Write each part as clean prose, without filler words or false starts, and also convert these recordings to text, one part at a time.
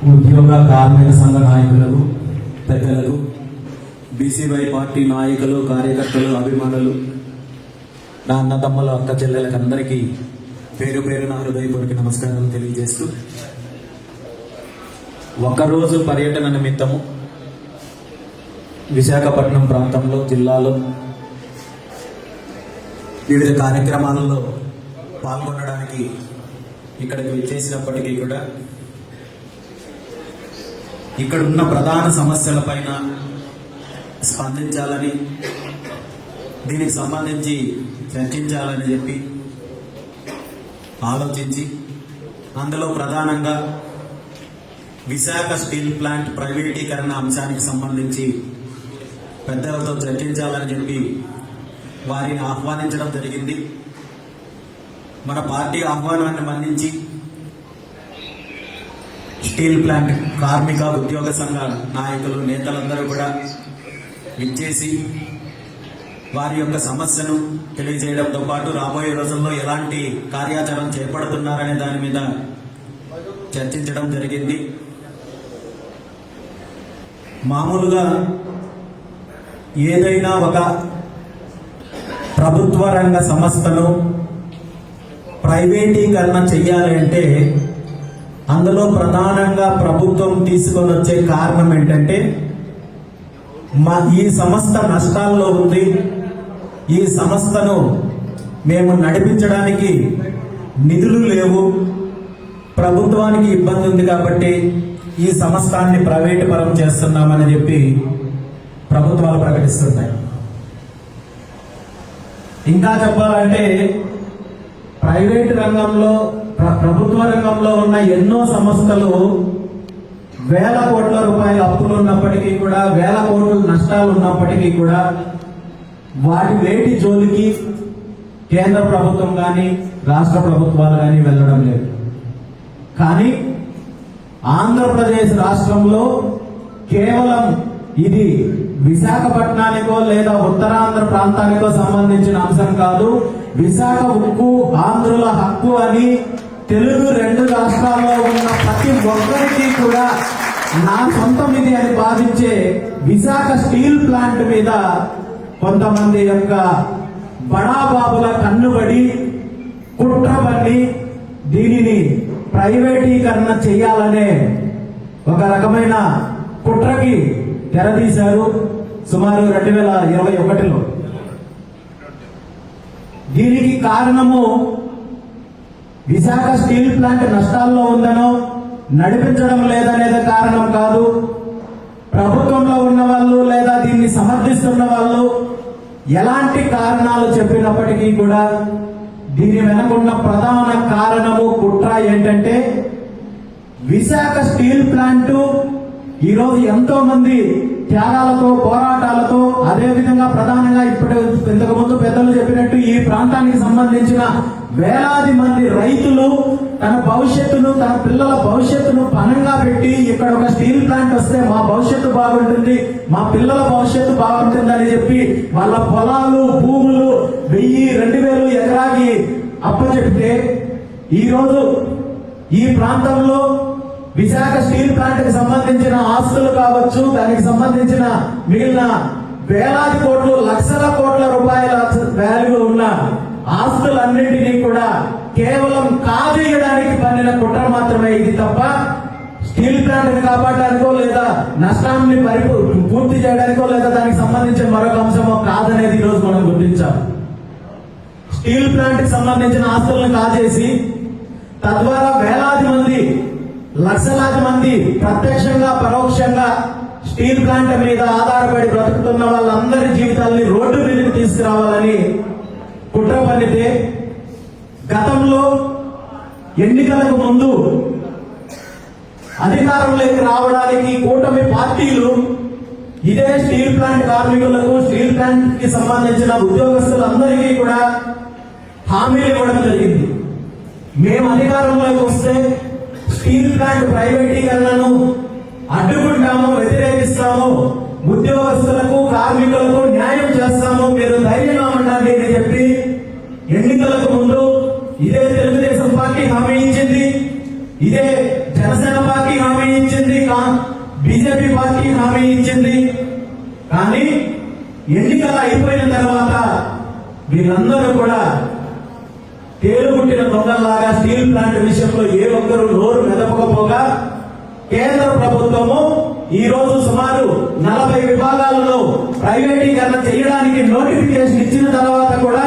ఉద్యోగ కార్మిక సంఘ నాయకులకు, పెద్దలకు, బీసీవై పార్టీ నాయకులు, కార్యకర్తలు, అభిమానులు, నా అన్నదమ్ముల అక్క చెల్లెలకు అందరికీ పేరు పేరున హృదయపూర్వక నమస్కారం తెలియజేస్తూ, ఒకరోజు పర్యటన నిమిత్తము విశాఖపట్నం ప్రాంతంలో, జిల్లాలో వివిధ కార్యక్రమాలలో పాల్గొనడానికి ఇక్కడికి వచ్చేసినప్పటికీ కూడా ఇక్కడ ఉన్న ప్రధాన సమస్యలపైన స్పందించాలని, దీనికి సంబంధించి చర్చించాలని చెప్పి ఆలోచించి, అందులో ప్రధానంగా విశాఖ స్టీల్ ప్లాంట్ ప్రైవేటీకరణ అంశానికి సంబంధించి పెద్దలతో చర్చించాలని చెప్పి వారిని ఆహ్వానించడం జరిగింది. మన పార్టీ ఆహ్వానాన్ని మన్నించి స్టీల్ ప్లాంట్ కార్మిక ఉద్యోగ సంఘ నాయకులు, నేతలందరూ కూడా విచ్చేసి వారి యొక్క సమస్యను తెలియజేయడంతో పాటు రాబోయే రోజుల్లో ఎలాంటి కార్యాచరణ చేపడుతున్నారనే దాని మీద చర్చించడం జరిగింది. మామూలుగా ఏదైనా ఒక ప్రభుత్వ రంగ సంస్థను ప్రైవేటీకరణ చెయ్యాలి అంటే అందులో ప్రధానంగా ప్రభుత్వం తీసుకొని వచ్చే కారణం ఏంటంటే, ఈ సంస్థ నష్టాల్లో ఉంది, ఈ సంస్థను మేము నడిపించడానికి నిధులు లేవు, ప్రభుత్వానికి ఇబ్బంది ఉంది కాబట్టి ఈ సంస్థాన్ని ప్రైవేటు పరం చేస్తున్నామని చెప్పి ప్రభుత్వాలు ప్రకటిస్తున్నాయి. ఇంకా చెప్పాలంటే ప్రైవేటు రంగంలో, ప్రభుత్వ రంగంలో ఉన్న ఎన్నో సంస్థలు వేల కోట్ల రూపాయల అప్పులు ఉన్నప్పటికీ కూడా, వేల కోట్ల నష్టాలు ఉన్నప్పటికీ కూడా వాటి వేటి జోలికి కేంద్ర ప్రభుత్వం కానీ రాష్ట్ర ప్రభుత్వాలు కానీ వెళ్ళడం లేదు. కానీ ఆంధ్రప్రదేశ్ రాష్ట్రంలో కేవలం ఇది విశాఖపట్నానికో లేదా ఉత్తరాంధ్ర ప్రాంతానికో సంబంధించిన అంశం కాదు. విశాఖ ఉక్కు ఆంధ్రుల హక్కు అని తెలుగు రెండు రాష్ట్రాల్లో ఉన్న ప్రతి ఒక్కరికి కూడా నా సొంతం ఇది అని భావించే విశాఖ స్టీల్ ప్లాంట్ మీద కొంతమంది యొక్క బడాబాబుల కన్నుబడి కుట్రబడి దీనిని ప్రైవేటీకరణ చేయాలనే ఒక రకమైన కుట్రకి తెరదీశారు సుమారు 2021లో. దీనికి కారణము విశాఖ స్టీల్ ప్లాంట్ నష్టాల్లో ఉందనో, నడిపించడం లేదనేది కారణం కాదు. ప్రభుత్వంలో ఉన్న వాళ్ళు లేదా దీన్ని సమర్థిస్తున్న వాళ్ళు ఎలాంటి కారణాలు చెప్పినప్పటికీ కూడా దీని వెనకున్న ప్రధాన కారణము, కుట్ర ఏంటంటే, విశాఖ స్టీల్ ప్లాంట్ ఈరోజు ఎంతో మంది త్యాగాలతో, పోరాటాలతో, అదేవిధంగా ప్రధానంగా ఇంతకు ముందు పెద్దలు చెప్పినట్టు ఈ ప్రాంతానికి సంబంధించిన వేలాది మంది రైతులు తన భవిష్యత్తును, తన పిల్లల భవిష్యత్తును పణంగా పెట్టి ఇక్కడ ఒక స్టీల్ ప్లాంట్ వస్తే మా భవిష్యత్తు బాగుంటుంది, మా పిల్లల భవిష్యత్తు బాగుంటుంది అని చెప్పి వాళ్ళ పొలాలు, భూములు 1000-2000 ఎకరాకి అప్పచెప్తే ఈరోజు ఈ ప్రాంతంలో విశాఖ స్టీల్ ప్లాంట్ కి సంబంధించిన ఆస్తులు కావచ్చు, దానికి సంబంధించిన మిగిలిన వేలాది కోట్లు, లక్షల కోట్ల రూపాయల వాల్యూ ఉన్న ఆస్తులన్నింటినీ కూడా కేవలం కాజేయడానికి పన్నిన కుట్ర మాత్రమే ఇది తప్ప స్టీల్ ప్లాంట్ ని కాపాడడానికో లేదా నష్టాన్ని పూర్తి చేయడానికో లేదా దానికి సంబంధించిన మరొక అంశమో కాదనేది ఈరోజు మనం గుర్తించాం. స్టీల్ ప్లాంట్ కి సంబంధించిన ఆస్తులను కాజేసి తద్వారా వేలాది మంది, లక్షలాది మంది ప్రత్యక్షంగా పరోక్షంగా స్టీల్ ప్లాంట్ మీద ఆధారపడి బ్రతుకుతున్న వాళ్ళందరి జీవితాల్ని రోడ్డు మీదకి తీసుకురావాలని కుట్ర పన్నితే, గతంలో ఎన్నికలకు ముందు అధికారంలోకి రావడానికి కూటమి పార్టీలు ఇదే స్టీల్ ప్లాంట్ కార్మికులకు, స్టీల్ ప్లాంట్ కి సంబంధించిన ఉద్యోగస్తులందరికీ కూడా హామీలు ఇవ్వడం జరిగింది. మేము అధికారంలోకి వస్తే స్టీల్ ప్లాంట్ ప్రైవేటీకరణను అడ్డుకుంటాము, వ్యతిరేకిస్తాము, ఉద్యోగస్తులకు, కార్మికులకు న్యాయం చేస్తాము, మీరు ధైర్యంగా ఉండండి అని చెప్పి ఎన్నికలకు ముందు ఇదే తెలుగుదేశం పార్టీ హామీ ఇచ్చింది, ఇదే జనసేన పార్టీ హామీ ఇచ్చింది. బీజేపీ పార్టీ హామీ ఇచ్చింది. కానీ ఎన్నికలు అయిపోయిన తర్వాత వీళ్ళందరూ కూడా తేలుగుట్టిన దొంగల్లాగా స్టీల్ ప్లాంట్ విషయంలో ఏ ఒక్కరు నోరు మెదపకపోగా కేంద్ర ప్రభుత్వము ఈ రోజు సుమారు 40 విభాగాలలో ప్రైవేటీకరణ చేయడానికి నోటిఫికేషన్ ఇచ్చిన తర్వాత కూడా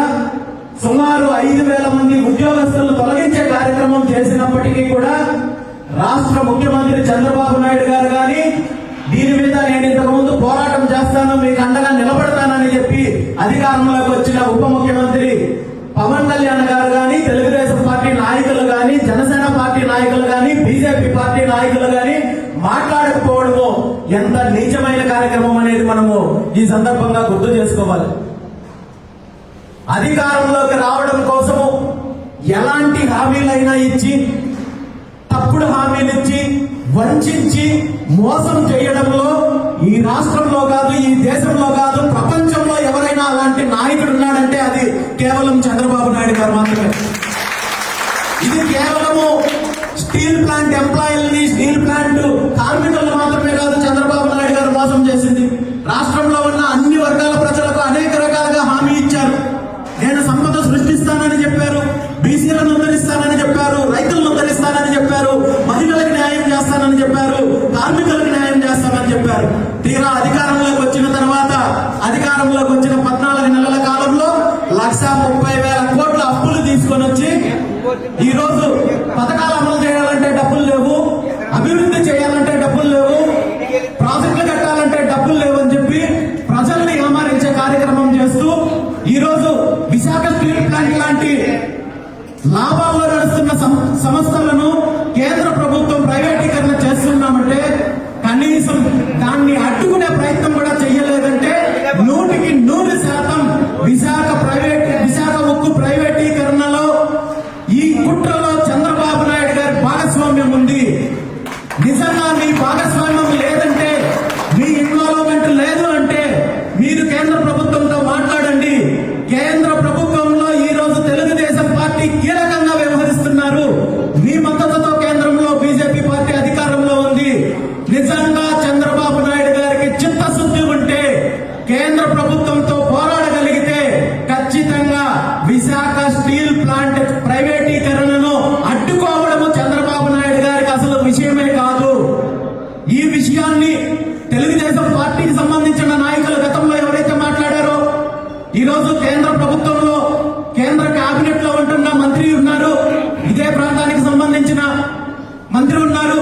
సుమారు 5,000 మంది ఉద్యోగస్తులను తొలగించే కార్యక్రమం చేసినప్పటికీ కూడా రాష్ట్ర ముఖ్యమంత్రి చంద్రబాబు నాయుడు గారు గాని దీని మీద నేను ఇంతకు ముందు పోరాటం చేస్తాను, మీకు అండగా నిలబడతానని చెప్పి అధికారంలోకి వచ్చిన ఉప ముఖ్యమంత్రి పవన్ కళ్యాణ్ గారు గాని, తెలుగుదేశం పార్టీ నాయకులు గాని, జనసేన పార్టీ నాయకులు గాని, బీజేపీ పార్టీ నాయకులు గాని మాట్లాడకపోవడము ఎంత నీచమైన కార్యక్రమం అనేది మనము ఈ సందర్భంగా గుర్తు చేసుకోవాలి. అధికారంలోకి రావడం కోసము ఎలాంటి హామీలైనా ఇచ్చి, తప్పుడు హామీలు ఇచ్చి, వంచి మోసం చేయడంలో ఈ రాష్ట్రంలో కాదు, ఈ దేశంలో కాదు, ప్రపంచంలో ఎవరైనా అలాంటి నాయకుడు ఉన్నాడంటే అది కేవలం చంద్రబాబు నాయుడు గారు మాత్రమే. ఇది కేవలము స్టీల్ ప్లాంట్ ఎంప్లాయీలని, స్టీల్ ప్లాంట్ కార్మికులను మాత్రమే కాదు చంద్రబాబు నాయుడు గారు మోసం చేసింది. రాష్ట్రంలో ఉన్న అన్ని వర్గాల ప్రజలకు అనేక రకాలుగా హామీ ఇచ్చారు. నేను సంపద సృష్టిస్తానని చెప్పారు, బీసీలను ఉద్ధరిస్తానని చెప్పారు, రైతులను ఉద్ధరిస్తానని చెప్పారు, మహిళలకు న్యాయం చేస్తానని చెప్పారు, కార్మికులకు న్యాయం చేస్తానని చెప్పారు. తీరా అధికారంలోకి వచ్చిన తర్వాత, అధికారంలోకి వచ్చిన 14 నెలల కాలంలో 1,30,000 కోట్ల అప్పులు తీసుకొని వచ్చి ఈ రోజు పథకాలు అమలు చేయాలంటే డబ్బులు లేవు, అభివృద్ధి చేయాలంటే డబ్బులు లేవు, ప్రాజెక్టులు కట్టాలంటే డబ్బులు లేవు అని చెప్పి ప్రజల్ని ఏమారించే కార్యక్రమం చేస్తూ ఈ రోజు విశాఖ స్టీల్ ప్లాంట్ లాంటి లాభాల్లో నడుస్తున్న సంస్థలను కేంద్ర ప్రభుత్వం ప్రైవేటీకరణ చేస్తున్నామంటే కనీసం దాన్ని అడ్డుకునే ప్రయత్నం కూడా చేయలేదంటే 100% విశాఖ ఉక్కు ప్రైవేటీకరణలో ఈ కుట్రలో చంద్రబాబు నాయుడు గారి భాగస్వామ్యం ఉంది. నిజంగా మీ భాగస్వామ్యం లేదంటే, మీ ఇన్వాల్వ్మెంట్ లేదు అంటే మీరు కేంద్ర ప్రభుత్వంతో మాట్లాడండి. కేంద్ర ప్రభుత్వంలో ఈ రోజు తెలుగుదేశం పార్టీ కీలకంగా వ్యవహరిస్తున్నారు. మీ మద్దతుతో కేంద్రంలో బీజేపీ పార్టీ అధికారంలో ఉంది. నిజంగా చంద్రబాబు నాయుడు గారికి చిత్తశుద్ధి ఉంటే, కేంద్ర ప్రభుత్వంతో పోరాడగలిగితే ఖచ్చితంగా విశాఖ స్టీల్ ప్లాంట్ ప్రైవేటీకరణను అడ్డుకోవడము చంద్రబాబు నాయుడు గారికి అసలు విషయమే కాదు. ఈ విషయాన్ని తెలుగుదేశం పార్టీకి సంబంధించిన నాయకులు గతంలో ఎవరైతే మాట్లాడారో, ఈ రోజు కేంద్ర ప్రభుత్వంలో కేంద్ర కేబినెట్ లో ఉంటున్న మంత్రి ఉన్నారు, ఇదే ప్రాంతానికి సంబంధించిన మంత్రి ఉన్నారు,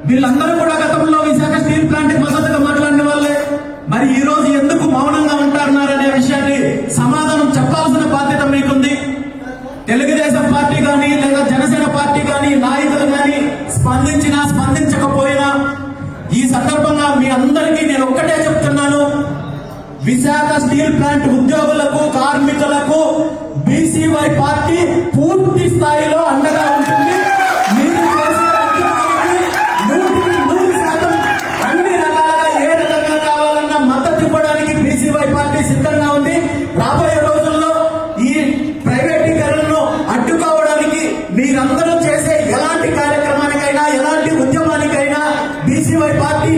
వీళ్ళందరూ కూడా గతంలో విశాఖ స్టీల్ ప్లాంట్ కి మద్దతుగా మాట్లాడిన వాళ్ళే. మరి ఈ రోజు ఎందుకు మౌనంగా ఉంటారన్నారనే విషయాన్ని సమాధానం చెప్పాల్సిన బాధ్యత మీకుంది. తెలుగుదేశం పార్టీ కానీ లేదా జనసేన పార్టీ కానీ నాయకులు కానీ స్పందించినా స్పందించకపోయినా ఈ సందర్భంగా మీ అందరికీ నేను ఒక్కటే చెప్తున్నాను, విశాఖ స్టీల్ ప్లాంట్ ఉద్యోగులకు, కార్మికులకు బీసీవై పార్టీ పూర్తి స్థాయిలో అండగా ఉంటుంది. మీరు చేసే ఉద్యమానికి 100% అన్ని రకాలుగా ఏ రకంగా కావాలన్నా మద్దతు ఇవ్వడానికి బీసీవై పార్టీ సిద్ధంగా ఉంది. రాబోయే రోజుల్లో ఈ ప్రైవేటీకరణను అడ్డుకోవడానికి మీరందరూ చేసే ఎలాంటి కార్యక్రమానికైనా, ఎలాంటి ఉద్యమానికైనా బీసీవై పార్టీ